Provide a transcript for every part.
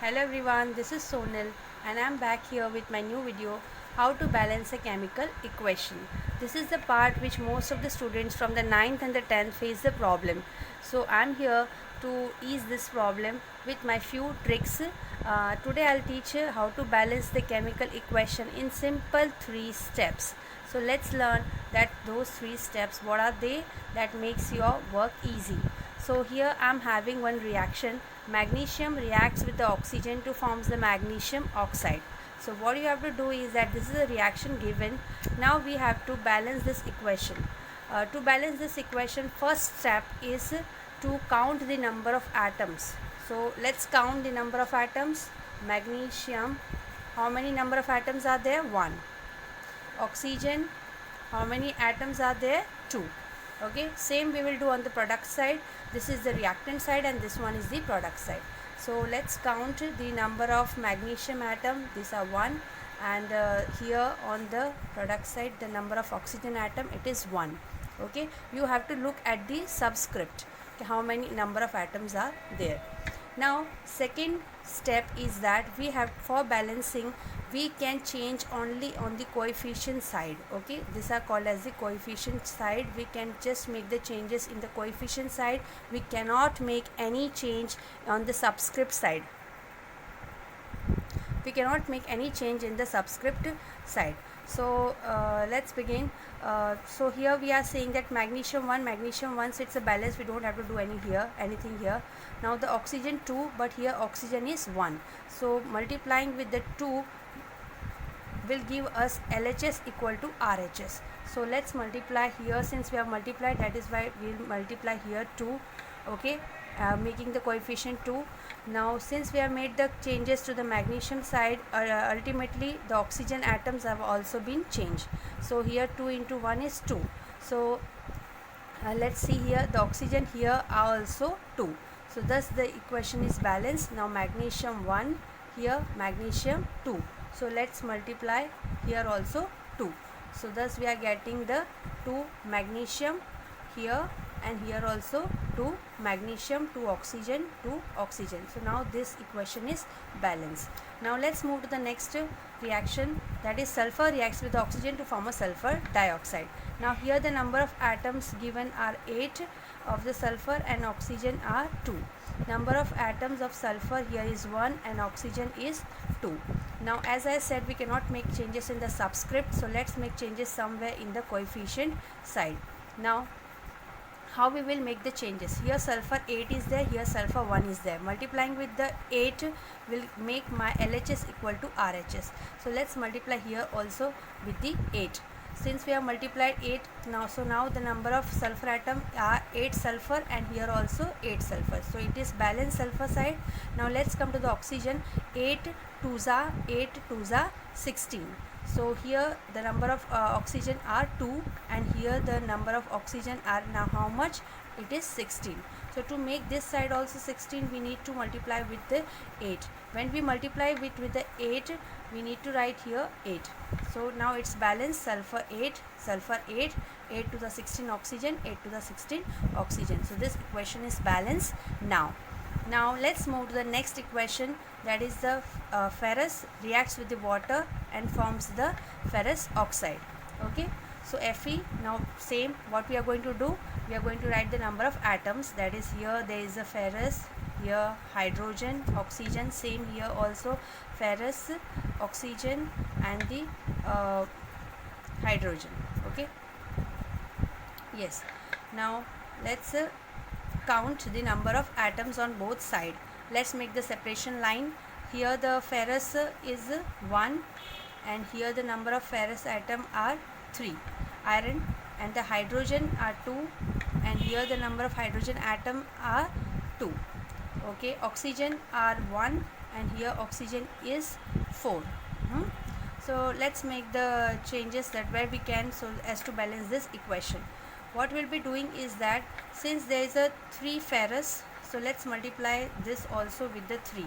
Hello everyone, this is Sonal and I am back here with my new video, how to balance a chemical equation. This is the part which most of the students from the 9th and the 10th face the problem. So I am here to ease this problem with my few tricks. Today I will teach you how to balance the chemical equation in simple 3 steps. So let's learn that those 3 steps, what are they that makes your work easy. So here I am having one reaction. Magnesium reacts with the oxygen to forms the magnesium oxide. So what you have to do is that this is a reaction given. Now we have to balance this equation. To balance this equation, first step is to count the number of atoms. So let's count the number of atoms. Magnesium, how many number of atoms are there? 1. Oxygen, how many atoms are there? 2. Okay, same we will do on the product side. This is the reactant side and this one is the product side. So let's count the number of magnesium atom. These are 1, and here on the product side the number of oxygen atom, it is 1. Okay, you have to look at the subscript, how many number of atoms are there. Now second step is that we have, for balancing, we can change only on the coefficient side. Okay, these are called as the coefficient side. We can just make the changes in the coefficient side. We cannot make any change on the subscript side. We cannot make any change in the subscript side. So let's begin. So here we are saying that magnesium 1, so it's a balance, we don't have to do anything here. Now the oxygen 2, but here oxygen is 1, so multiplying with the 2 will give us LHS equal to RHS. So let's multiply here. Since we have multiplied, that is why we will multiply here 2. Okay, making the coefficient 2. Now since we have made the changes to the magnesium side, ultimately the oxygen atoms have also been changed. So here 2 into 1 is 2. So let's see here, the oxygen here are also 2. So thus the equation is balanced. Now magnesium 1, here magnesium 2. So let's multiply here also 2. So thus we are getting the 2 magnesium here, and here also 2 magnesium, 2 oxygen, 2 oxygen. So now this equation is balanced. Now let's move to the next reaction, that is sulfur reacts with oxygen to form a sulfur dioxide. Now here the number of atoms given are 8 of the sulfur and oxygen are 2. Number of atoms of sulfur here is 1 and oxygen is 2. Now as I said, we cannot make changes in the subscript, so let's make changes somewhere in the coefficient side. Now how we will make the changes? Here sulfur 8 is there, here sulfur 1 is there. Multiplying with the 8 will make my LHS equal to RHS. So let's multiply here also with the 8. Since we have multiplied 8 now, so now the number of sulfur atom are 8 sulfur, and here also 8 sulfur. So it is balanced sulfur side. Now let's come to the oxygen. 8 2s are 8 2s are 16. So here the number of oxygen are 2, and here the number of oxygen are now how much? It is 16. So to make this side also 16, we need to multiply with the 8. When we multiply with the 8, we need to write here 8. So now it's balanced, sulfur 8, 8 to the 16 oxygen, 8 to the 16 oxygen. So this equation is balanced now. Now let's move to the next equation, that is the ferrous reacts with the water and forms the ferrous oxide. Okay, so Fe, now same what we are going to do, we are going to write the number of atoms, that is here there is a ferrous, here hydrogen, oxygen, same here also ferrous, oxygen and the hydrogen. Okay, yes. Now let's count the number of atoms on both sides. Let's make the separation line. Here the ferrous is 1, and here the number of ferrous atom are 3. Iron and the hydrogen are 2, and here the number of hydrogen atom are 2. Okay, oxygen are 1, and here oxygen is 4. So let's make the changes that where we can, so as to balance this equation. What we'll be doing is that since there is a 3 ferrous, so let's multiply this also with the 3.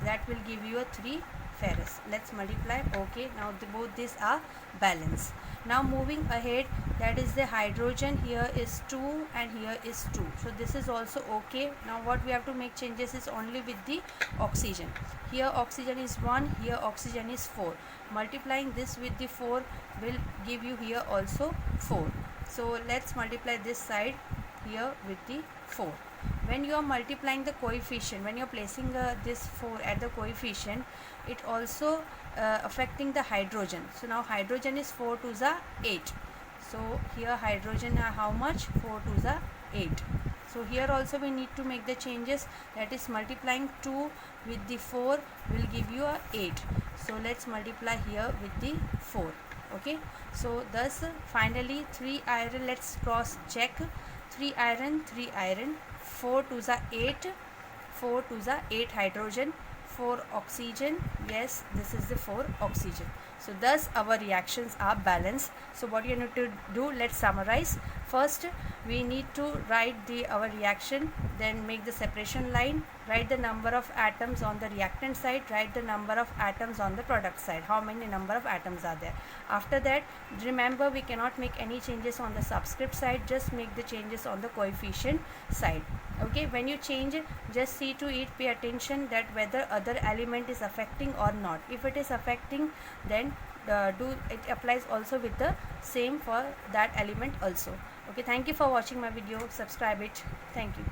That will give you a 3 ferrous. Let's multiply. Okay, now both these are balanced. Now moving ahead, that is the hydrogen. Here is 2 and here is 2, so this is also okay. Now what we have to make changes is only with the oxygen. Here oxygen is 1, here oxygen is 4. Multiplying this with the 4 will give you here also 4. So let's multiply this side here with the 4. When you are multiplying the coefficient, when you are placing this 4 at the coefficient, it also affecting the hydrogen. So now hydrogen is 4 to the 8. So here hydrogen are how much? 4 to the 8. So here also we need to make the changes, that is multiplying 2 with the 4 will give you a 8. So let's multiply here with the 4. Okay, so thus finally 3 iron, let's cross check. 3 iron, 3 iron, 4 to the 8, 4 to the 8 hydrogen, 4 oxygen. Yes, this is the 4 oxygen. So thus our reactions are balanced. So what you need to do, let's summarize. First we need to write our reaction, then make the separation line, write the number of atoms on the reactant side, write the number of atoms on the product side, how many number of atoms are there. After that, remember we cannot make any changes on the subscript side, just make the changes on the coefficient side. Okay, when you change it, just see to it, pay attention that whether other element is affecting or not. If it is affecting, then it applies also with the same for that element also. Okay, thank you for watching my video. Subscribe it. Thank you.